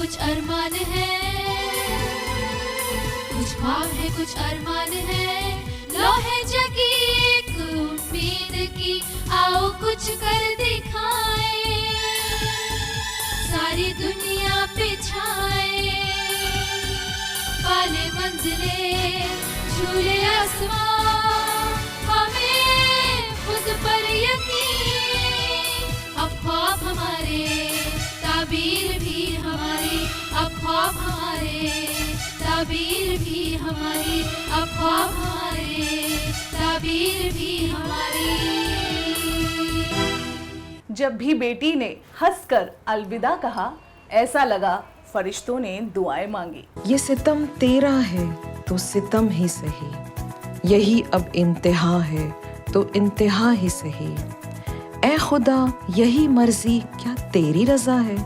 कुछ अरमान है, कुछ ख्वाब है, कुछ अरमान है, लो है जगी एक उम्मीद की, आओ कुछ कर दिखाए, सारी दुनिया पे छाए, पाले मंजिले झूले आसमां, हमें खुद पर यकीन, अब ख्वाब हमारे ताबीर भी हमारी, अब ख्वाब हमारे ताबीर भी हमारी, अब ख्वाब हमारे ताबीर भी हमारी। जब भी बेटी ने हंसकर अलविदा कहा, ऐसा लगा फरिश्तों ने दुआएं मांगी। ये सितम तेरा है तो सितम ही सही, यही अब इंतहा है तो इंतहा ही सही, ऐ खुदा यही मर्जी क्या तेरी रजा है,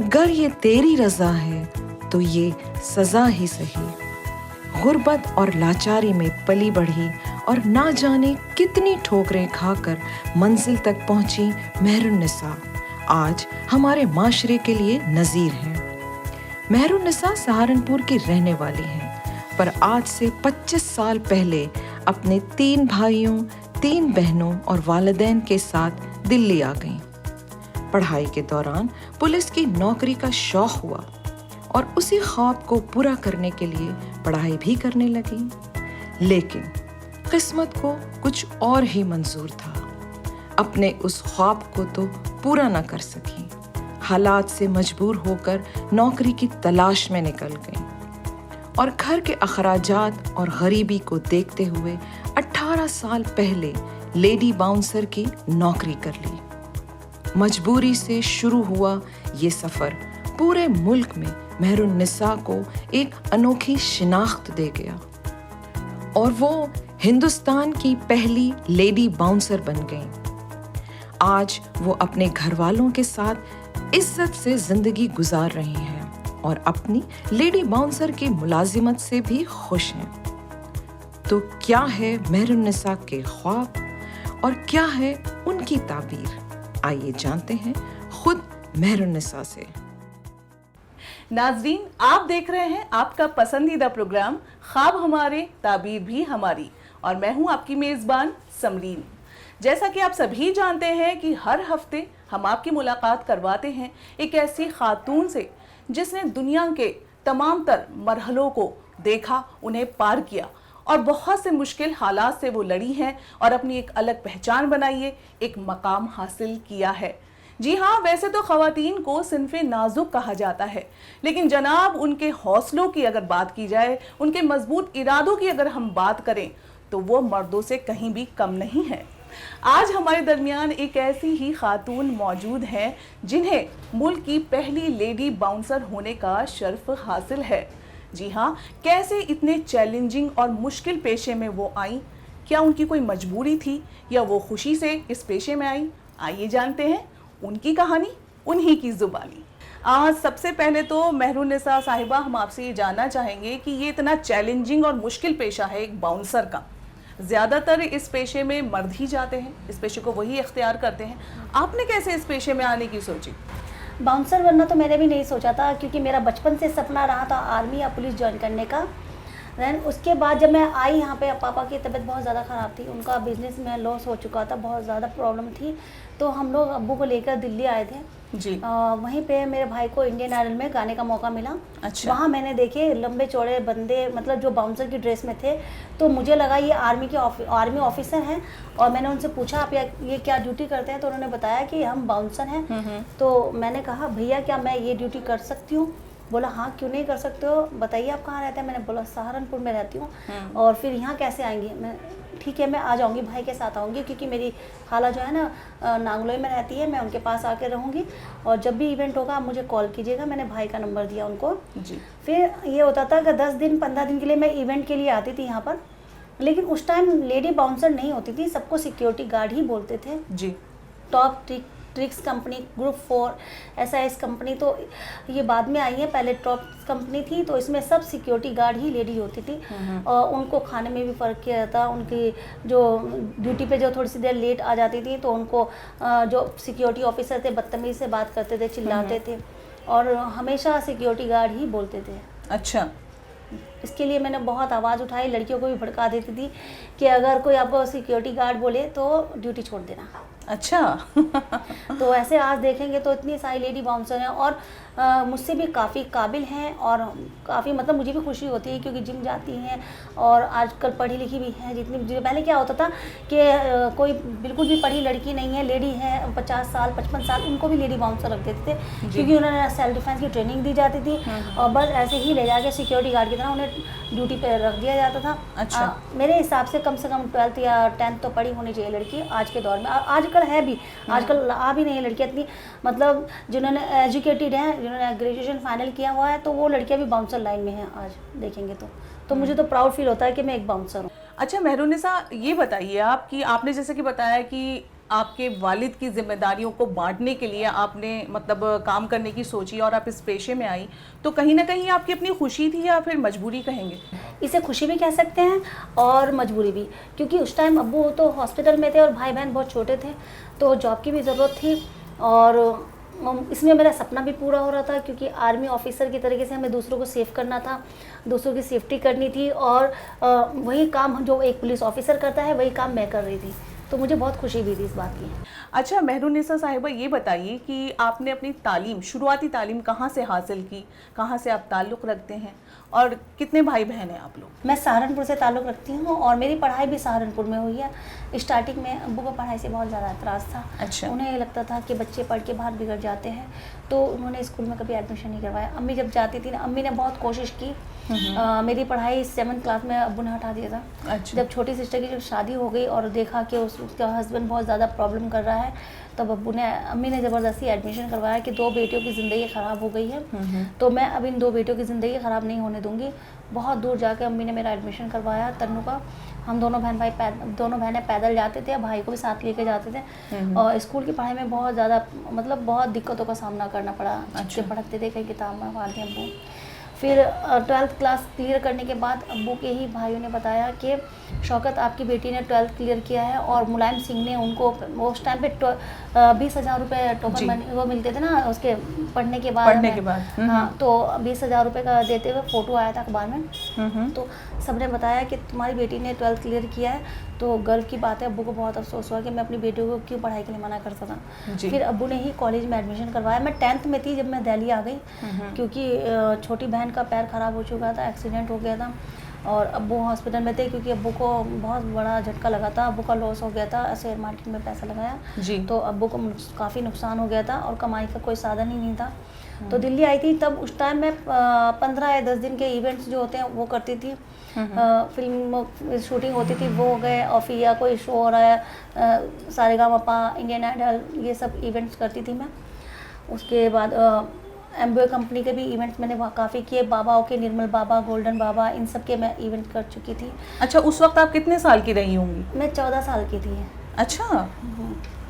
गर ये तेरी रजा है तो ये सजा ही सही। गुर्बत और लाचारी में पली बढ़ी और ना जाने कितनी ठोकरें खाकर मंजिल तक पहुंची मेहरुन्निसा आज हमारे माशरे के लिए नज़ीर हैं। मेहरुन्निसा सहारनपुर की रहने वाली हैं, पर आज से 25 साल पहले अपने 3 भाइयों, 3 बहनों और वालिदैन के साथ दिल्ली आ गईं। पढ़ाई के दौरान पुलिस की नौकरी का शौक हुआ और उसी ख्वाब को पूरा करने के लिए पढ़ाई भी करने लगी, लेकिन किस्मत को कुछ और ही मंजूर था। अपने उस ख्वाब को तो पूरा न कर सकी, हालात से मजबूर होकर नौकरी की तलाश में निकल गई और घर के अखराजात और गरीबी को देखते हुए 18 साल पहले लेडी बाउंसर की नौकरी कर ली। मजबूरी से शुरू हुआ ये सफ़र पूरे मुल्क में मेहरुन्निसा को एक अनोखी शिनाख्त दे गया और वो हिंदुस्तान की पहली लेडी बाउंसर बन गईं। आज वो अपने घर वालों के साथ इज्जत से जिंदगी गुजार रही हैं और अपनी लेडी बाउंसर की मुलाजिमत से भी खुश हैं। तो क्या है मेहरुन्निसा के ख्वाब और क्या है उनकी ताबीर, आइए जानते हैं खुद मेहरुन्निसा से। नाजरीन, आप देख रहे हैं आपका पसंदीदा प्रोग्राम ख्वाब हमारे ताबीर भी हमारी और मैं हूं आपकी मेज़बान समरीन। जैसा कि आप सभी जानते हैं कि हर हफ्ते हम आपकी मुलाकात करवाते हैं एक ऐसी खातून से जिसने दुनिया के तमाम तर मरहलों को देखा, उन्हें पार किया और बहुत से मुश्किल हालात से वो लड़ी हैं और अपनी एक अलग पहचान बनाई है, एक मकाम हासिल किया है। जी हाँ, वैसे तो ख़वातीन को सिन्फ़े नाजुक कहा जाता है, लेकिन जनाब उनके हौसलों की अगर बात की जाए, उनके मजबूत इरादों की अगर हम बात करें तो वो मर्दों से कहीं भी कम नहीं है। आज हमारे दरमियान एक ऐसी ही खातून मौजूद हैं जिन्हें मुल्क की पहली लेडी बाउंसर होने का शर्फ हासिल है। जी हाँ, कैसे इतने चैलेंजिंग और मुश्किल पेशे में वो आई, क्या उनकी कोई मजबूरी थी या वो खुशी से इस पेशे में आई, आइए जानते हैं उनकी कहानी उन्हीं की जुबानी। सबसे पहले तो मेहरुन्निसा साहिबा, हम आपसे ये जानना चाहेंगे कि ये इतना चैलेंजिंग और मुश्किल पेशा है एक बाउंसर का, ज़्यादातर इस पेशे में मर्द ही जाते हैं, इस पेशे को वही इख्तियार करते हैं, आपने कैसे इस पेशे में आने की सोची? बाउंसर बनना तो मैंने भी नहीं सोचा था, क्योंकि मेरा बचपन से सपना रहा था आर्मी या पुलिस ज्वाइन करने का। देन उसके बाद जब मैं आई यहाँ पे, पापा की तबीयत बहुत ज़्यादा ख़राब थी, उनका बिज़नेस में लॉस हो चुका था, बहुत ज़्यादा प्रॉब्लम थी, तो हम लोग अब्बू को लेकर दिल्ली आए थे जी। वहीं पे मेरे भाई को इंडियन आइडल में गाने का मौका मिला। अच्छा। वहाँ मैंने देखे लंबे चौड़े बंदे, मतलब जो बाउंसर की ड्रेस में थे, तो मुझे लगा ये आर्मी ऑफिसर हैं और मैंने उनसे पूछा आप ये क्या ड्यूटी करते हैं, तो उन्होंने बताया कि हम बाउंसर हैं। तो मैंने कहा भैया क्या मैं ये ड्यूटी कर सकती हूँ? बोला हाँ क्यों नहीं कर सकते हो, बताइए आप कहाँ रहते हैं? मैंने बोला सहारनपुर में रहती हूँ। और फिर यहाँ कैसे आएंगी? मैं ठीक है मैं आ जाऊँगी, भाई के साथ आऊँगी, क्योंकि मेरी खाला जो है ना नांगलोई में रहती है, मैं उनके पास आके रहूँगी और जब भी इवेंट होगा आप मुझे कॉल कीजिएगा। मैंने भाई का नंबर दिया उनको जी। फिर ये होता था कि 10 दिन 15 दिन के लिए मैं इवेंट के लिए आती थी यहाँ पर, लेकिन उस टाइम लेडी बाउंसर नहीं होती थी, सबको सिक्योरिटी गार्ड ही बोलते थे जी। Top tricks company, group 4 SAS company तो ये बाद में आई है, पहले टॉप कंपनी थी, तो इसमें सब सिक्योरिटी गार्ड ही लेडी होती थी। और उनको खाने में भी फ़र्क किया जाता, उनकी जो ड्यूटी पे जो थोड़ी सी देर लेट आ जाती थी तो उनको जो सिक्योरिटी ऑफिसर थे बदतमीज़ी से बात करते थे, चिल्लाते थे। और हमेशा सिक्योरिटी गार्ड ही बोलते थे। अच्छा। इसके लिए मैंने बहुत आवाज़ उठाई, लड़कियों को भी भड़का देती थी कि अगर कोई आपको सिक्योरिटी गार्ड बोले तो ड्यूटी छोड़ देना। अच्छा। तो ऐसे आज देखेंगे तो इतनी सारी लेडी बाउंसर हैं और मुझसे भी काफ़ी काबिल हैं और काफ़ी मतलब मुझे भी खुशी होती है क्योंकि जिम जाती हैं और आजकल पढ़ी लिखी भी हैं जितनी। पहले क्या होता था कि कोई बिल्कुल भी पढ़ी लड़की नहीं है, लेडी है 50 साल 55 साल, उनको भी लेडी बाउंसर रख देते थे क्योंकि उन्हें सेल्फ डिफेंस की ट्रेनिंग दी जाती थी और बस ऐसे ही ले जाके सिक्योरिटी गार्ड की तरह उन्हें ड्यूटी पर रख दिया जाता था। अच्छा। मेरे हिसाब से कम 12th या 10th तो पढ़ी होनी चाहिए लड़की आज के दौर में। आजकल है भी, आजकल आ भी नहीं है लड़कियाँ इतनी, मतलब जिन्होंने एजुकेटेड हैं, जिन्होंने ग्रेजुएशन फाइनल किया हुआ है, तो वो लड़कियाँ भी बाउंसर लाइन में हैं आज देखेंगे तो मुझे तो प्राउड फील होता है कि मैं एक बाउंसर हूँ। अच्छा मेहरुन्निसा, ये बताइए आप कि आपने जैसे कि बताया कि आपके वालिद की जिम्मेदारियों को बांटने के लिए आपने मतलब काम करने की सोची और आप इस पेशे में आई, तो कहीं ना कहीं आपकी अपनी खुशी थी या फिर मजबूरी कहेंगे? इसे खुशी भी कह सकते हैं और मजबूरी भी, क्योंकि उस टाइम अब्बू तो हॉस्पिटल में थे और भाई बहन बहुत छोटे थे, तो जॉब की भी ज़रूरत थी और इसमें मेरा सपना भी पूरा हो रहा था क्योंकि आर्मी ऑफिसर की तरीके से हमें दूसरों को सेव करना था, दूसरों की सेफ्टी करनी थी और वही काम जो एक पुलिस ऑफिसर करता है वही काम मैं कर रही थी, तो मुझे बहुत खुशी भी थी इस बात की। अच्छा मेहरुन्निसा साहिबा, ये बताइए कि आपने अपनी तालीम, शुरुआती तालीम कहाँ से हासिल की, कहाँ से आप ताल्लुक़ रखते हैं और कितने भाई बहन हैं आप लोग? मैं सहारनपुर से ताल्लुक़ रखती हूँ और मेरी पढ़ाई भी सहारनपुर में हुई है। स्टार्टिंग में अब्बू को पढ़ाई से बहुत ज़्यादा एतराज़ था। अच्छा। उन्हें ये लगता था कि बच्चे पढ़ के बाहर बिगड़ जाते हैं, तो उन्होंने स्कूल में कभी एडमिशन नहीं करवाया। अम्मी जब जाती थी ना, अम्मी ने बहुत कोशिश की, मेरी पढ़ाई 7th क्लास में अब्बू ने हटा दिया था। अच्छा। जब छोटी सिस्टर की जब शादी हो गई और देखा कि उसका हस्बैंड बहुत ज़्यादा प्रॉब्लम कर रहा है, तब अम्मी ने ज़बरदस्ती एडमिशन करवाया कि 2 बेटियों की ज़िंदगी ख़राब हो गई है, तो मैं अब इन 2 बेटियों की ज़िंदगी ख़राब नहीं होने दूंगी। बहुत दूर जाके अम्मी ने मेरा एडमिशन करवाया तन्नू का। हम दोनों बहनें पैदल जाते थे, भाई को भी साथ लेके जाते थे और स्कूल की पढ़ाई में बहुत ज़्यादा मतलब बहुत दिक्कतों का सामना करना पड़ा। अच्छे पढ़ते थे, कहीं किताब मंगवा दी अब्बू। फिर 12th क्लास क्लियर करने के बाद अब्बू के ही भाइयों ने बताया कि शौकत आपकी बेटी ने 12th क्लियर किया है और मुलायम सिंह ने उनको उस टाइम पे 20,000 रुपये टोकन मनी वो मिलते थे ना उसके पढ़ने के बाद। हाँ, तो 20,000 रुपये का देते हुए फ़ोटो आया था अखबार में, तो सबने बताया कि तुम्हारी बेटी ने 12th क्लियर किया है, तो गर्व की बात है। अब्बू को बहुत अफसोस हुआ कि मैं अपनी बेटी को क्यों पढ़ाई के लिए मना करता था। फिर अब्बू ने ही कॉलेज में एडमिशन करवाया। मैं 10th में थी जब मैं दिल्ली आ गई क्योंकि छोटी बहन का पैर ख़राब हो चुका था, एक्सीडेंट हो गया था और अब्बू हॉस्पिटल में थे क्योंकि अब्बू को बहुत बड़ा झटका लगा था। अब्बू का लॉस हो गया था, शेयर मार्केट में पैसा लगाया जी, तो अब्बू को काफ़ी नुकसान हो गया था और कमाई का कोई साधन ही नहीं था। तो दिल्ली आई थी, तब उस टाइम मैं 15 या 10 दिन के इवेंट्स जो होते हैं वो करती थी। फिल्म शूटिंग होती थी वो हो गए, और फिर या कोई शो हो रहा है सारेगामापा, इंडियन आइडल, ये सब इवेंट्स करती थी मैं। उसके बाद एम्बो कंपनी के भी इवेंट्स मैंने काफ़ी किए, बाबाओं के, निर्मल बाबा, गोल्डन बाबा, इन सब के मैं इवेंट कर चुकी थी। अच्छा, उस वक्त आप कितने साल की रही होंगी? मैं 14 साल की थी। अच्छा,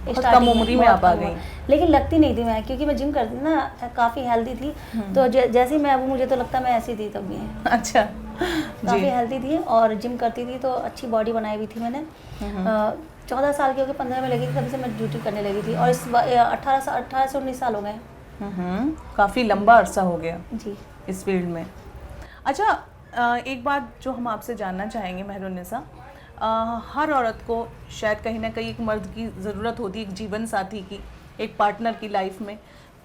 कम उम्र में आप आ गई। लेकिन लगती नहीं थी मैं, क्योंकि मैं जिम करती थी ना, काफ़ी हेल्दी थी, तो जैसे ही मैं अब मुझे तो लगता मैं ऐसी थी तब भी। अच्छा, काफ़ी हेल्दी थी और जिम करती थी तो अच्छी बॉडी बनाई हुई थी मैंने। 14 साल की होकर 15 में लगी थी, तभी से मैं ड्यूटी करने लगी थी और इस 18 से 19 साल हो गए। काफ़ी लंबा अरसा हो गया जी इस फील्ड में। अच्छा, एक बात जो हम आपसे जानना चाहेंगे मेहरुन्निसा, हर औरत को शायद कहीं ना कहीं एक मर्द की ज़रूरत होती है, एक जीवन साथी की, एक पार्टनर की लाइफ में,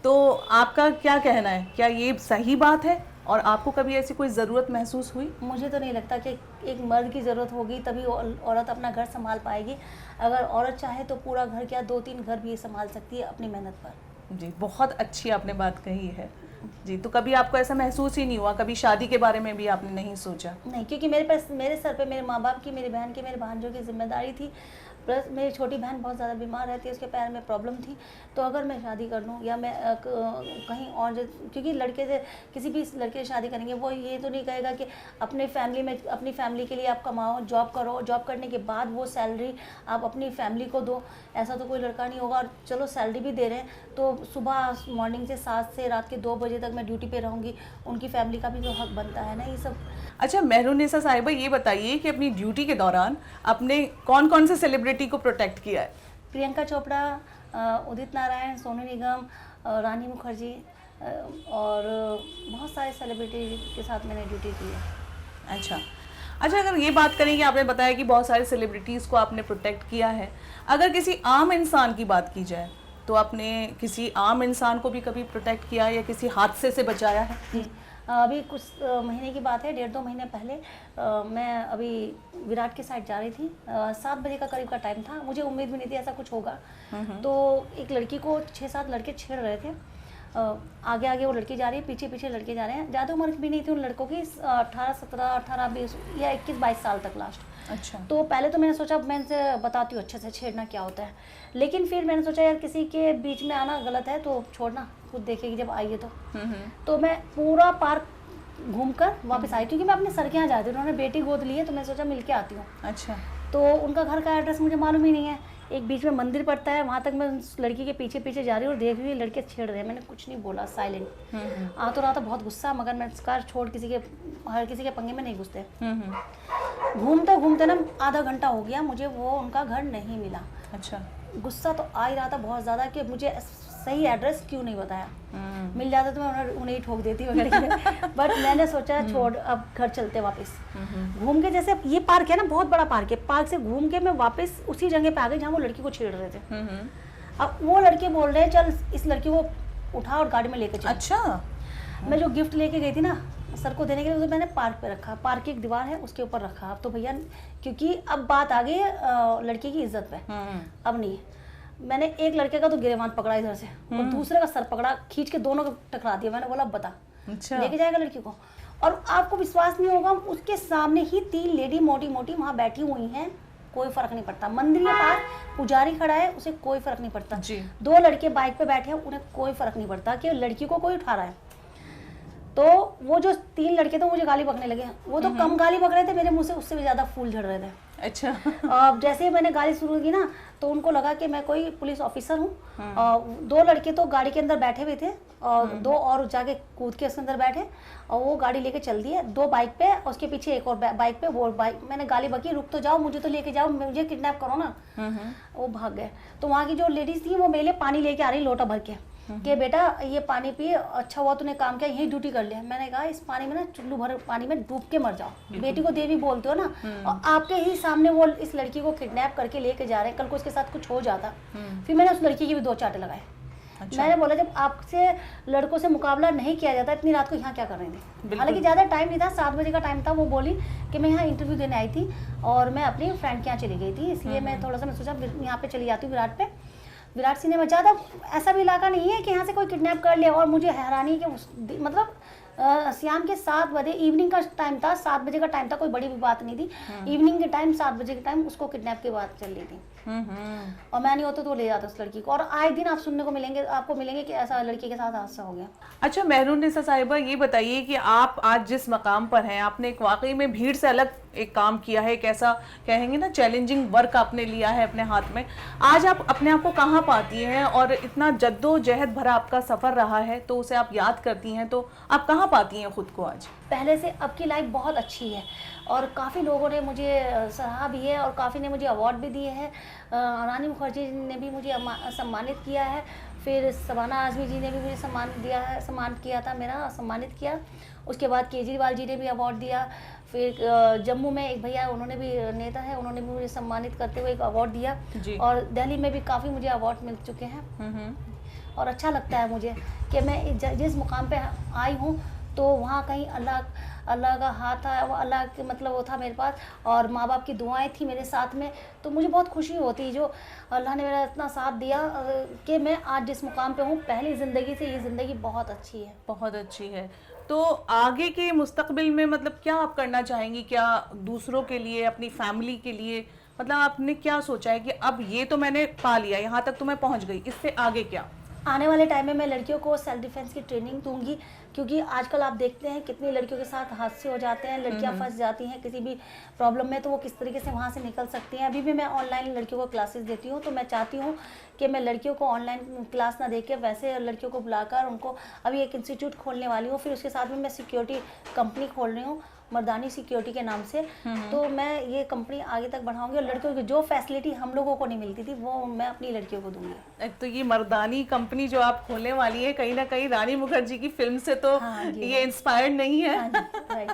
तो आपका क्या कहना है, क्या ये सही बात है और आपको कभी ऐसी कोई ज़रूरत महसूस हुई? मुझे तो नहीं लगता कि एक मर्द की ज़रूरत होगी तभी औरत अपना घर संभाल पाएगी। अगर औरत चाहे तो पूरा घर क्या 2-3 घर भी संभाल सकती है अपनी मेहनत पर। जी, बहुत अच्छी आपने बात कही है जी। तो कभी आपको ऐसा महसूस ही नहीं हुआ, कभी शादी के बारे में भी आपने नहीं सोचा? नहीं, क्योंकि मेरे सर पे मेरे माँ बाप की, मेरी बहन की, मेरे भांजों की जिम्मेदारी थी, प्लस मेरी छोटी बहन बहुत ज़्यादा बीमार रहती है, उसके पैर में प्रॉब्लम थी। तो अगर मैं शादी कर लूँ या मैं कहीं और, क्योंकि लड़के से, किसी भी लड़के से शादी करेंगे वो ये तो नहीं कहेगा कि अपनी फैमिली के लिए आप कमाओ, जॉब करो, जॉब करने के बाद वो सैलरी आप अपनी फैमिली को दो, ऐसा तो कोई लड़का नहीं होगा। और चलो सैलरी भी दे रहे हैं तो सुबह मॉर्निंग से 7 से रात के 2 बजे तक मैं ड्यूटी पे रहूँगी, उनकी फैमिली का भी तो हक बनता है ना, ये सब। अच्छा मेहरुन्निसा साहिबा, ये बताइए कि अपनी ड्यूटी के दौरान आपने कौन कौन से सेलिब्रिटी को प्रोटेक्ट किया है? प्रियंका चोपड़ा, उदित नारायण, सोनू निगम, रानी मुखर्जी, और बहुत सारे सेलिब्रिटी के साथ मैंने ड्यूटी की है। अच्छा अच्छा, अगर ये बात करें कि आपने बताया कि बहुत सारे सेलिब्रिटीज़ को आपने प्रोटेक्ट किया है, अगर किसी आम इंसान की बात की जाए तो आपने किसी आम इंसान को भी कभी प्रोटेक्ट किया है या किसी हादसे से बचाया है? जी, अभी कुछ महीने की बात है, 1.5-2 महीने पहले मैं अभी विराट की साइड जा रही थी। 7 बजे का करीब का टाइम था, मुझे उम्मीद भी नहीं थी ऐसा कुछ होगा। तो एक लड़की को 6-7 लड़के छेड़ रहे थे। आगे आगे वो लड़की जा रही है, पीछे पीछे लड़के जा रहे हैं। ज़्यादा उम्र भी नहीं थी उन लड़कों की, 18, 17, 18, 20 या 21-22 साल तक लास्ट। अच्छा। तो पहले तो मैंने सोचा मैं इनसे बताती हूँ अच्छे से छेड़ना क्या होता है, लेकिन फिर मैंने सोचा यार किसी के बीच में आना गलत है तो छोड़ना, खुद देखेगी जब आइए तो मैं पूरा पार्क घूमकर वापस आई, क्योंकि मैं अपने सर के यहाँ जा रही थी, उन्होंने बेटी गोद ली है तो मैं सोचा मिल के आती हूँ। अच्छा। तो उनका घर का एड्रेस मुझे मालूम ही नहीं है, एक बीच में मंदिर पड़ता है, वहाँ तक मैं उस लड़की के पीछे पीछे जा रही हूँ और देख रही हूँ लड़के छेड़ रहे हैं। मैंने कुछ नहीं बोला, साइलेंट। आ तो रहा था बहुत गुस्सा, मगर मैं कार छोड़ हर किसी के पंगे में नहीं घुसते। घूमते घूमते ना आधा घंटा हो गया, मुझे वो उनका घर नहीं मिला। अच्छा। गुस्सा तो आ ही रहा था बहुत ज़्यादा कि मुझे सही एड्रेस क्यों नहीं बताया, मिल जाता तो मैं उन्हें ही ठोक देती बट मैंने सोचा छोड़, अब घर चलते वापस। घूम के, जैसे ये पार्क है ना, बहुत बड़ा पार्क है, पार्क से घूम के मैं वापस उसी जगह पे आ गई जहाँ वो लड़की को छेड़ रहे थे। अब वो लड़के बोल रहे हैं चल इस लड़की को उठा और गाड़ी में लेके चल। अच्छा। मैं जो गिफ्ट लेके गई थी ना सर को देने के लिए, उसे मैंने पार्क पे रखा, पार्क की एक दीवार है उसके ऊपर रखा। अब तो भैया, क्योंकि अब बात आ गई लड़की की इज्जत पे, अब नहीं। मैंने एक लड़के का तो गिरेबान पकड़ा इधर से और दूसरे का सर पकड़ा, खींच के दोनों को टकरा दिया। मैंने बोला बता, अच्छा, लेके जाएगा लड़की को? और आपको विश्वास नहीं होगा, उसके सामने ही 3 लेडी मोटी मोटी वहाँ बैठी हुई हैं, कोई फर्क नहीं पड़ता। मंदिर के पास पुजारी खड़ा है, उसे कोई फर्क नहीं पड़ता। 2 लड़के बाइक पे बैठे हैं, उन्हें कोई फर्क नहीं पड़ता कि लड़की को कोई उठा रहा है। तो वो जो 3 लड़के थे मुझे गाली बकने लगे, वो तो कम गाली बक रहे थे, मेरे मुंह से उससे भी ज्यादा फूल झड़ रहे थे। अच्छा। अब जैसे ही मैंने गाली शुरू की ना, तो उनको लगा कि मैं कोई पुलिस ऑफिसर हूँ। 2 लड़के तो गाड़ी के अंदर बैठे हुए थे और 2 और जाके कूद के उसके अंदर बैठे और वो गाड़ी लेके चल दिए। 2 बाइक पे, उसके पीछे एक और बाइक पे। वो बाइक, मैंने गाली बकी, रुक तो जाओ, मुझे तो लेके जाओ, मुझे किडनैप करो ना। वो भाग गए। तो वहाँ की जो लेडीज थी वो मेरे लिए पानी लेके आ रही लोटा भर के, कि बेटा ये पानी पिए, अच्छा हुआ तूने काम किया, यही ड्यूटी कर लिया। मैंने कहा इस पानी में ना, चुल्लू भर पानी में डूब के मर जाओ, बेटी को देवी बोलते हो ना, और आपके ही सामने वो इस लड़की को किडनैप करके लेके जा रहे हैं, कल को इसके साथ कुछ हो जाता। फिर मैंने उस लड़की की भी 2 चांटे लगाए। अच्छा। मैंने बोला जब आपसे लड़कों से मुकाबला नहीं किया जाता, इतनी रात को यहाँ क्या कर रहे थे? हालांकि ज़्यादा टाइम नहीं था, 7 बजे का टाइम था। वो बोली कि मैं यहाँ इंटरव्यू देने आई थी और मैं अपनी फ्रेंड के यहाँ चली गई थी, इसलिए मैं थोड़ा सा मैं सोचा यहाँ पे चली जाती हूँ विराट पे। विराट सिनेमा ज़्यादा ऐसा भी इलाका नहीं है कि यहाँ से कोई किडनैप कर ले। और मुझे हैरानी कि मतलब शाम के 7 बजे, इवनिंग का टाइम था, 7 बजे का टाइम था, कोई बड़ी भी बात नहीं थी। इवनिंग के टाइम 7 बजे के टाइम उसको किडनैप की बात चल रही थी। और मैं नहीं होता तो ले जाता उस लड़की को। और आए दिन आप सुनने को मिलेंगे, आपको मिलेंगे कि ऐसा लड़की के साथ हादसा हो गया। अच्छा मेहरुन्निसा साहिबा, ये बताइए कि आप आज जिस मकाम पर हैं, आपने एक वाकई में भीड़ से अलग एक काम किया है, एक ऐसा कहेंगे ना चैलेंजिंग वर्क आपने लिया है अपने हाथ में। आज आप अपने आप को कहाँ पाती हैं और इतना जद्दोजहद भरा आपका सफ़र रहा है, तो उसे आप याद करती हैं तो आप कहाँ पाती हैं खुद को आज? पहले से अब की लाइफ बहुत अच्छी है और काफ़ी लोगों ने मुझे सराहा भी है और काफ़ी ने मुझे अवार्ड भी दिए हैं। रानी मुखर्जी ने भी मुझे सम्मानित किया है, फिर शबाना आज़मी जी ने भी मुझे सम्मान किया था मेरा, सम्मानित किया। उसके बाद केजरीवाल जी ने भी अवार्ड दिया। फिर जम्मू में एक भैया, उन्होंने भी नेता है, उन्होंने भी मुझे सम्मानित करते हुए एक अवार्ड दिया। और दिल्ली में भी काफ़ी मुझे अवार्ड मिल चुके हैं। और अच्छा लगता है मुझे कि मैं जिस मुकाम पे आई हूँ तो वहाँ कहीं अल्लाह का हाथ था, वो अल्लाह के मतलब वो था मेरे पास, और माँ बाप की दुआएं थी मेरे साथ में। तो मुझे बहुत खुशी होती जो अल्लाह ने मेरा इतना साथ दिया कि मैं आज जिस मुकाम पे हूँ, पहली ज़िंदगी से ये ज़िंदगी बहुत अच्छी है। बहुत अच्छी है। तो आगे के मुस्तकबिल में मतलब क्या आप करना चाहेंगी? क्या दूसरों के लिए, अपनी फैमिली के लिए, मतलब आपने क्या सोचा है कि अब ये तो मैंने पा लिया, यहाँ तक तो मैं पहुँच गई, इससे आगे क्या? आने वाले टाइम में मैं लड़कियों को सेल्फ डिफेंस की ट्रेनिंग दूंगी, क्योंकि आजकल आप देखते हैं कितनी लड़कियों के साथ हादसे हो जाते हैं, लड़कियां फंस जाती हैं किसी भी प्रॉब्लम में, तो वो किस तरीके से वहां से निकल सकती हैं। अभी भी मैं ऑनलाइन लड़कियों को क्लासेस देती हूं, तो मैं चाहती हूं कि मैं लड़कियों को ऑनलाइन क्लास ना देके वैसे लड़कियों को बुलाकर उनको अभी एक इंस्टीट्यूट खोलने वाली हूँ। फिर उसके साथ में मैं सिक्योरिटी कंपनी खोल रही हूँ मर्दानी सिक्योरिटी के नाम से। तो मैं ये कंपनी आगे तक बढ़ाऊंगी और लड़कियों की जो फैसिलिटी हम लोगों को नहीं मिलती थी वो मैं अपनी लड़कियों को दूंगी। तो ये मर्दानी कंपनी जो आप खोलने वाली है, कहीं ना कहीं रानी मुखर्जी की फिल्म से तो हाँ जी। ये इंस्पायर्ड नहीं है? हाँ जी, राइट।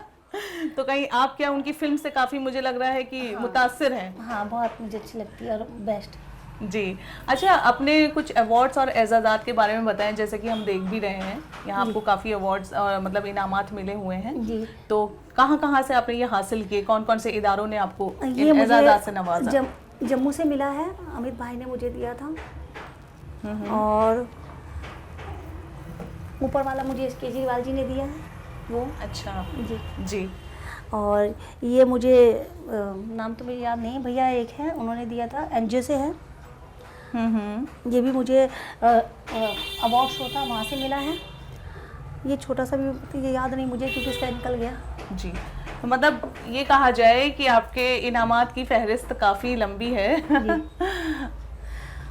तो कहीं आप क्या उनकी फिल्म से काफी, मुझे लग रहा है कि मुतासिर हैं? हाँ, बहुत मुझे अच्छी लगती है और बेस्ट। जी। अच्छा, अपने कुछ अवार्ड्स और एजाज़ात के बारे में बताएं, जैसे कि हम देख भी रहे हैं यहाँ आपको काफ़ी अवार्ड्स मतलब इनामात मिले हुए हैं जी। तो कहाँ से आपने ये हासिल किए, कौन कौन से इदारों ने आपको ये इन एजाज़ात से मुझे नवाजा? जम्मू से मिला है, अमित भाई ने मुझे दिया था। और ऊपर वाला मुझे केजरीवाल जी ने दिया है वो। अच्छा जी जी। और ये मुझे नाम तो मुझे याद नहीं, भैया एक है उन्होंने दिया था, एनजीओ से है। ये भी मुझे अवार्ड शो था वहाँ से मिला है। ये छोटा सा भी ये याद नहीं मुझे क्योंकि इसका निकल गया। जी, तो मतलब ये कहा जाए कि आपके इनामात की फहरिस्त काफ़ी लंबी है।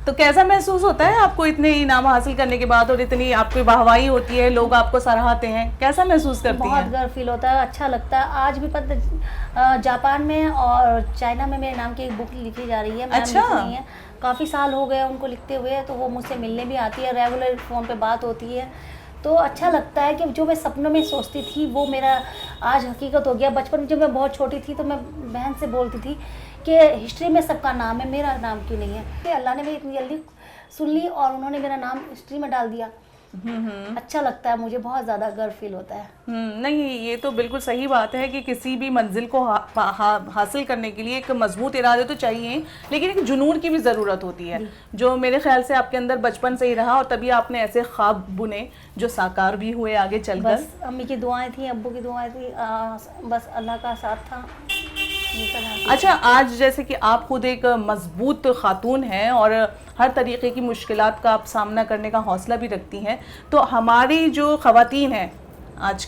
तो कैसा महसूस होता है आपको इतने इनाम हासिल करने के बाद और इतनी आपकी वाहवाही होती है, लोग आपको सराहते हैं, कैसा महसूस करती हैं? बहुत गर्व फील होता है, अच्छा लगता है। आज भी पता जापान में और चाइना में मेरे नाम की एक बुक लिखी जा रही है। मैम अच्छा। लिख रही हैं, काफ़ी साल हो गए उनको लिखते हुए, तो वो मुझसे मिलने भी आती है, रेगुलर फ़ोन पे बात होती है। तो अच्छा लगता है कि जो मैं सपनों में सोचती थी वो मेरा आज हकीकत हो गया। बचपन में जब मैं बहुत छोटी थी तो मैं बहन से बोलती थी कि हिस्ट्री में सबका नाम है, मेरा नाम क्यों नहीं है। कि अल्लाह ने मेरी इतनी जल्दी सुन ली और उन्होंने मेरा नाम हिस्ट्री में डाल दिया। अच्छा लगता है, मुझे बहुत ज़्यादा गर्व फील होता है। नहीं, ये तो बिल्कुल सही बात है कि किसी भी मंजिल को हासिल करने के लिए एक मजबूत इरादे तो चाहिए, लेकिन एक जुनून की भी ज़रूरत होती है, जो मेरे ख्याल से आपके अंदर बचपन से ही रहा और तभी आपने ऐसे ख्वाब बुने जो साकार भी हुए आगे चलकर। बस अम्मी की दुआएं थी, अब्बू की दुआएं थी, बस अल्लाह का साथ था। अच्छा, आज जैसे कि आप खुद एक मजबूत खातून हैं और हर तरीके की मुश्किलात का आप सामना करने का हौसला भी रखती हैं, तो हमारी जो ख़वातीन हैं आज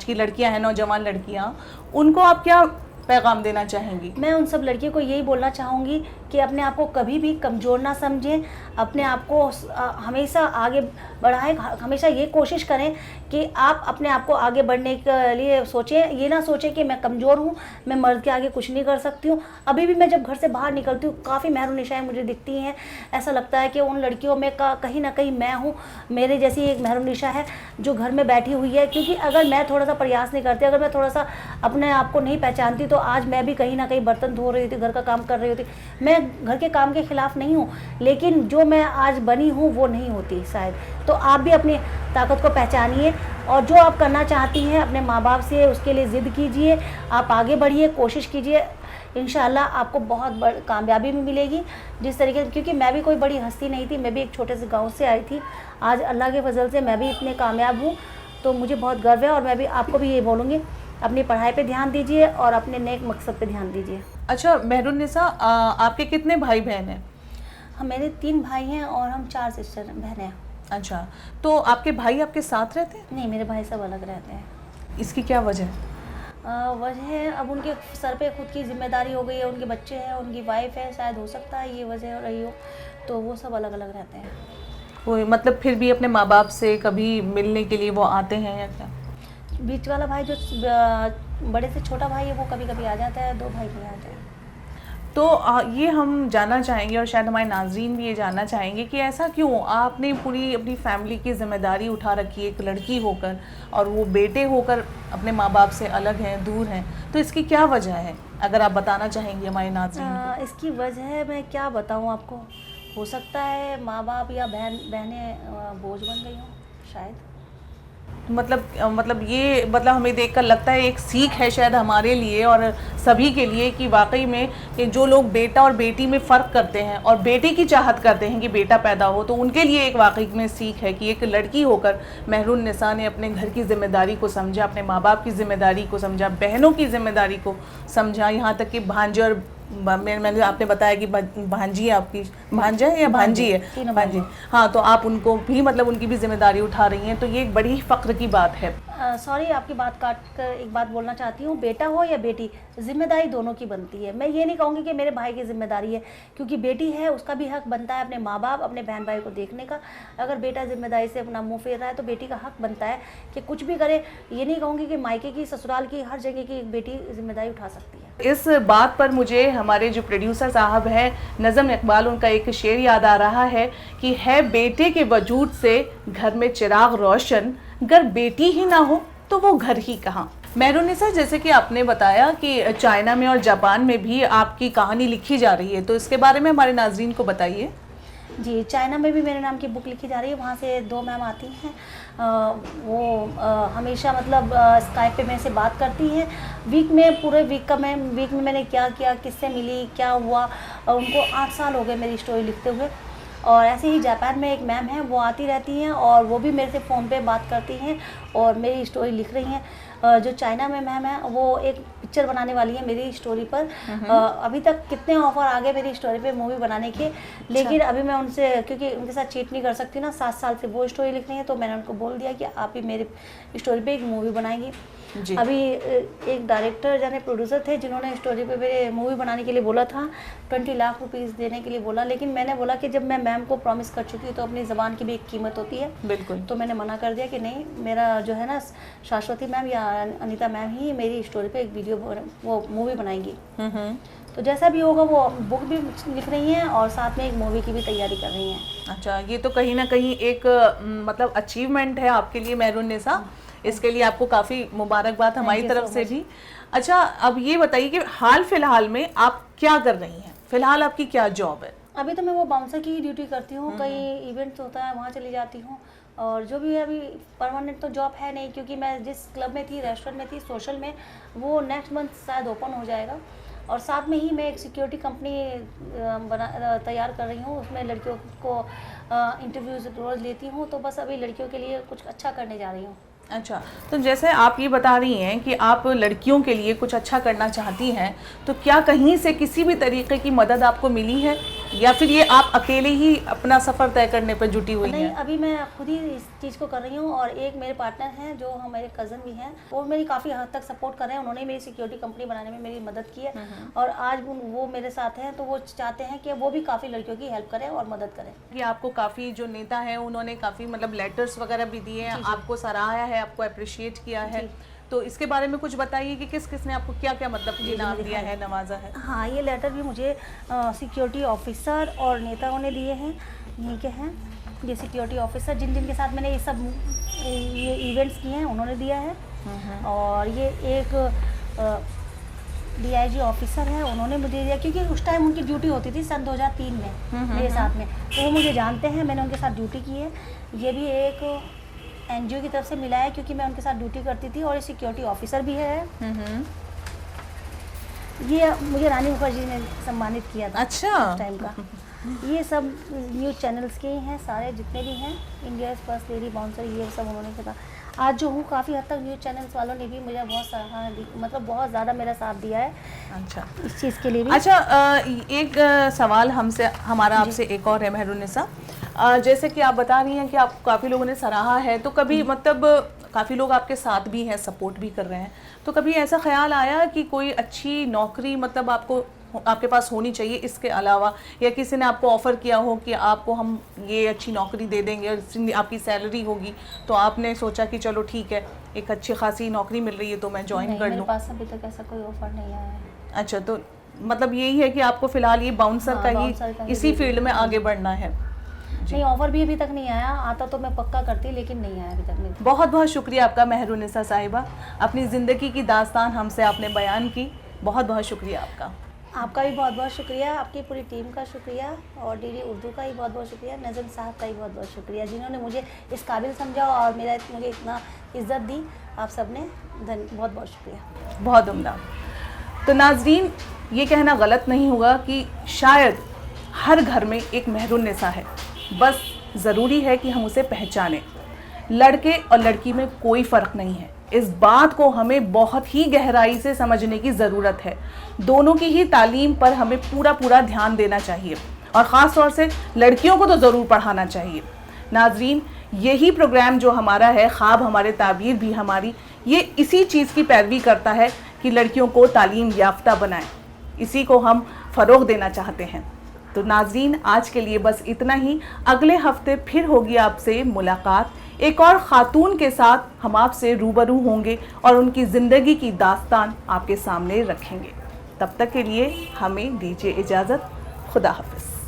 की लड़कियां हैं, नौजवान लड़कियां, उनको आप क्या पैगाम देना चाहेंगी? मैं उन सब लड़कियों को यही बोलना चाहूँगी कि अपने आप को कभी भी कमज़ोर ना समझें, अपने आप को हमेशा आगे बढ़ाएं, हमेशा ये कोशिश करें कि आप अपने आप को आगे बढ़ने के लिए सोचें। ये ना सोचें कि मैं कमज़ोर हूँ, मैं मर्द के आगे कुछ नहीं कर सकती हूँ। अभी भी मैं जब घर से बाहर निकलती हूँ काफ़ी महरून-निशाएं मुझे दिखती हैं, ऐसा लगता है कि उन लड़कियों में कहीं ना कहीं मैं हूँ, मेरे जैसी एक महरून-निशा है जो घर में बैठी हुई है। क्योंकि अगर मैं थोड़ा सा प्रयास नहीं करती, अगर मैं थोड़ा सा अपने आप को नहीं पहचानती तो आज मैं भी कहीं ना कहीं बर्तन धो रही थी, घर का काम कर रही होती। मैं घर के काम के खिलाफ नहीं हूँ, लेकिन जो मैं आज बनी हूँ वो नहीं होती शायद। तो आप भी अपनी ताकत को पहचानिए और जो आप करना चाहती हैं अपने माँ बाप से उसके लिए ज़िद कीजिए, आप आगे बढ़िए, कोशिश कीजिए, इंशाल्लाह आपको बहुत बड़ी कामयाबी भी मिलेगी। जिस तरीके से, क्योंकि मैं भी कोई बड़ी हस्ती नहीं थी, मैं भी एक छोटे से गाँव से आई थी, आज अल्लाह के फजल से मैं भी इतने कामयाब हूँ, तो मुझे बहुत गर्व है। और मैं भी आपको भी ये बोलूँगी, अपनी पढ़ाई पे ध्यान दीजिए और अपने नेक मकसद पे ध्यान दीजिए। अच्छा मेहरुन्निसा, आपके कितने भाई बहन हैं? मेरे 3 भाई हैं और हम 4 सिस्टर बहन हैं। अच्छा, तो आपके भाई आपके साथ रहते हैं? नहीं, मेरे भाई सब अलग रहते हैं। इसकी क्या वजह है? वजह अब उनके सर पे खुद की जिम्मेदारी हो गई है, उनके बच्चे हैं, उनकी वाइफ है, शायद हो सकता है ये वजह रही हो, तो वो सब अलग अलग रहते हैं। कोई मतलब फिर भी अपने माँ बाप से कभी मिलने के लिए वो आते हैं या क्या? बीच वाला भाई जो बड़े से छोटा भाई है वो कभी कभी आ जाता है, 2 भाई भी आते हैं। तो ये हम जानना चाहेंगे और शायद हमारे नाजरीन भी ये जानना चाहेंगे कि ऐसा क्यों आपने पूरी अपनी फैमिली की जिम्मेदारी उठा रखी है एक लड़की होकर, और वो बेटे होकर अपने माँ बाप से अलग हैं, दूर हैं, तो इसकी क्या वजह है, अगर आप बताना चाहेंगे हमारे नाजरीन को? इसकी वजह मैं क्या बताऊँ आपको, हो सकता है माँ बाप या बहनें बोझ बन गई हों शायद। मतलब ये हमें देखकर लगता है एक सीख है शायद हमारे लिए और सभी के लिए कि वाकई में कि जो लोग बेटा और बेटी में फ़र्क करते हैं और बेटे की चाहत करते हैं कि बेटा पैदा हो, तो उनके लिए एक वाकई में सीख है कि एक लड़की होकर मेहरुन्निसा ने अपने घर की जिम्मेदारी को समझा, अपने माँ बाप की जिम्मेदारी को समझा, बहनों की जिम्मेदारी को समझा, यहाँ तक कि भांजे और मैंने आपने बताया कि भांजी है आपकी, भांजा है या भांजी है? तीनों भांजी। हाँ, तो आप उनको भी मतलब उनकी भी जिम्मेदारी उठा रही हैं, तो ये एक बड़ी फख्र की बात है। सॉरी, आपकी बात काट कर एक बात बोलना चाहती हूँ। बेटा हो या बेटी, जिम्मेदारी दोनों की बनती है। मैं ये नहीं कहूँगी कि मेरे भाई की जिम्मेदारी है, क्योंकि बेटी है उसका भी हक बनता है अपने माँ बाप अपने बहन भाई को देखने का। अगर बेटा जिम्मेदारी से अपना मुंह फेर रहा है तो बेटी का हक बनता है कि कुछ भी करे। ये नहीं कहूँगी कि मायके की, ससुराल की, हर जगह की एक बेटी जिम्मेदारी उठा सकती है। इस बात पर मुझे हमारे जो प्रोड्यूसर साहब हैं नज़म इकबाल, उनका एक शेर याद आ रहा है कि है बेटे के वजूद से घर में चिराग रोशन, अगर बेटी ही ना हो तो वो घर ही कहाँ। मेहरुन्निसा, जैसे कि आपने बताया कि चाइना में और जापान में भी आपकी कहानी लिखी जा रही है, तो इसके बारे में हमारे नाजरीन को बताइए। जी, चाइना में भी मेरे नाम की बुक लिखी जा रही है। वहाँ से 2 मैम आती हैं, वो हमेशा मतलब स्काइप पे मेरे से बात करती हैं। वीक में, पूरे वीक में मैंने क्या किया, किससे मिली, क्या हुआ, उनको 8 साल हो गए मेरी स्टोरी लिखते हुए। और ऐसे ही जापान में एक मैम है, वो आती रहती हैं और वो भी मेरे से फ़ोन पे बात करती हैं और मेरी स्टोरी लिख रही हैं। जो चाइना में मैम है वो एक पिक्चर बनाने वाली है मेरी स्टोरी पर। अभी तक कितने ऑफर आ गए मेरी स्टोरी पे मूवी बनाने के, लेकिन अभी मैं उनसे, क्योंकि उनके साथ चीट नहीं कर सकती ना, 7 साल से वो स्टोरी लिख रही है, तो मैंने उनको बोल दिया कि आप ही मेरी स्टोरी पे एक मूवी बनाएंगी। अभी एक डायरेक्टर जाने प्रोड्यूसर थे जिन्होंने स्टोरी पे मेरे मूवी बनाने के लिए बोला था, 20 लाख रुपीस देने के लिए बोला, लेकिन मैंने बोला कि जब मैं मैम को प्रॉमिस कर चुकी तो अपनी ज़बान की भी एक कीमत होती है। बिल्कुल। तो मैंने मना कर दिया कि नहीं, मेरा जो है ना शाश्वती मैम या अनीता मैम ही मेरी स्टोरी पे एक वीडियो, वो मूवी बनाएंगी। तो जैसा भी होगा, वो बुक भी लिख रही हैं और साथ में एक मूवी की भी तैयारी कर रही हैं। अच्छा, ये तो कहीं ना कहीं एक मतलब अचीवमेंट है आपके लिए मेहरुन्निसा, इसके लिए आपको काफ़ी मुबारकबाद हमारी तरफ से भी। अच्छा, अब ये बताइए कि हाल फिलहाल में आप क्या कर रही हैं? फिलहाल आपकी क्या जॉब है? अभी तो मैं वो बाउंसर की ड्यूटी करती हूँ, कई इवेंट्स होता है वहाँ चली जाती हूँ, और जो भी है अभी परमानेंट तो जॉब है नहीं, क्योंकि मैं जिस क्लब में थी, रेस्टोरेंट में थी, सोशल में, वो नेक्स्ट मंथ शायद ओपन हो जाएगा। और साथ में ही मैं एक सिक्योरिटी कंपनी तैयार कर रही हूँ, उसमें लड़कियों को इंटरव्यूज रोज़ लेती हूँ, तो बस अभी लड़कियों के लिए कुछ अच्छा करने जा रही हूँ। अच्छा, तो जैसे आप ये बता रही हैं कि आप लड़कियों के लिए कुछ अच्छा करना चाहती हैं, तो क्या कहीं से किसी भी तरीके की मदद आपको मिली है, या फिर ये आप अकेले ही अपना सफ़र तय करने पर जुटी हुई नहीं, हैं? अभी मैं खुद ही इस चीज़ को कर रही हूँ, और एक मेरे पार्टनर हैं जो मेरे कज़न भी हैं, वो मेरी काफ़ी हद तक सपोर्ट कर रहे हैं। उन्होंने मेरी सिक्योरिटी कंपनी बनाने में मेरी मदद की है, और आज वो मेरे साथ हैं, तो वो चाहते हैं कि वो भी काफ़ी लड़कियों की हेल्प करें और मदद करें। कि आपको काफ़ी जो नेता हैं उन्होंने काफ़ी मतलब लेटर्स वगैरह भी दिए हैं, आपको सराहा है, आपको अप्रिशिएट किया है, तो इसके बारे में कुछ बताइए कि किस किस ने आपको क्या क्या मतलब इनाम दिया है, नवाजा है? हाँ, ये लेटर भी मुझे सिक्योरिटी ऑफिसर और नेताओं ने दिए हैं, यहीं के हैं ये सिक्योरिटी ऑफिसर, जिन जिन के साथ मैंने ये इवेंट्स किए हैं उन्होंने दिया है। और ये एक DIG ऑफिसर है, उन्होंने मुझे दिया, क्योंकि उस टाइम उनकी ड्यूटी होती थी सन 2003 में मेरे साथ में, तो वो मुझे जानते हैं, मैंने उनके साथ ड्यूटी की है। ये भी एक NGO की तरफ से मिला है, क्योंकि मैं उनके साथ ड्यूटी करती थी, और ये सिक्योरिटी ऑफिसर भी है। ये मुझे रानी मुखर्जी ने सम्मानित किया था। अच्छा, उस टाइम का। ये सब न्यूज़ चैनल्स के ही हैं, सारे जितने भी हैं, इंडिया फर्स्ट लेडी, बाउंसर, ये सब उन्होंने किया। आज जो हूँ, काफ़ी हद तक न्यूज़ चैनल्स वालों ने भी मुझे बहुत सराहना दी, मतलब बहुत ज़्यादा मेरा साथ दिया है। अच्छा, इस चीज़ के लिए भी। अच्छा, एक सवाल हमारा आपसे एक और है मेहरुन्निसा, जैसे कि आप बता रही हैं कि आप काफ़ी लोगों ने सराहा है, तो कभी मतलब काफ़ी लोग आपके साथ भी हैं, सपोर्ट भी कर रहे हैं, तो कभी ऐसा ख्याल आया कि कोई अच्छी नौकरी मतलब आपके पास होनी चाहिए इसके अलावा, या किसी ने आपको ऑफ़र किया हो कि आपको हम ये अच्छी नौकरी दे देंगे और आपकी सैलरी होगी, तो आपने सोचा कि चलो ठीक है, एक अच्छी खासी नौकरी मिल रही है तो मैं ज्वाइन कर लूँ? मेरे पास अभी तक ऐसा कोई ऑफर नहीं आया है। अच्छा, तो मतलब यही है कि आपको फ़िलहाल ये बाउंसर का ही इसी फील्ड में आगे बढ़ना है? नहीं, ऑफर भी अभी तक नहीं आया, आता तो मैं पक्का करती, लेकिन नहीं आया अभी तक नहीं। बहुत बहुत शुक्रिया आपका मेहरुन्निसा साहिबा, अपनी ज़िंदगी की दास्तान हमसे आपने बयान की, बहुत बहुत शुक्रिया आपका। आपका भी बहुत बहुत शुक्रिया, आपकी पूरी टीम का शुक्रिया, और DD उर्दू का भी बहुत बहुत शुक्रिया, नज़म साहब का भी बहुत बहुत शुक्रिया, जिन्होंने मुझे इस काबिल समझा और मुझे इतना इज़्ज़त दी। आप सब ने बहुत बहुत शुक्रिया। बहुत उम्दा। तो नाज़रीन, ये कहना गलत नहीं होगा कि शायद हर घर में एक मेहरुन्निसा है, बस ज़रूरी है कि हम उसे पहचानें। लड़के और लड़की में कोई फ़र्क नहीं है, इस बात को हमें बहुत ही गहराई से समझने की ज़रूरत है। दोनों की ही तालीम पर हमें पूरा ध्यान देना चाहिए और ख़ास तौर से लड़कियों को तो ज़रूर पढ़ाना चाहिए। नाजरीन, यही प्रोग्राम जो हमारा है ख्वाब हमारे ताबीर भी हमारी, ये इसी चीज़ की पैरवी करता है कि लड़कियों को तालीम याफ्ता बनाएं। इसी को हम फ़रोग़ देना चाहते हैं। तो नाजरीन, आज के लिए बस इतना ही। अगले हफ्ते फिर होगी आपसे मुलाकात। एक और ख़ातून के साथ हम आपसे रूबरू होंगे और उनकी ज़िंदगी की दास्तान आपके सामने रखेंगे। तब तक के लिए हमें दीजिए इजाज़त। खुदा हाफ़िज़।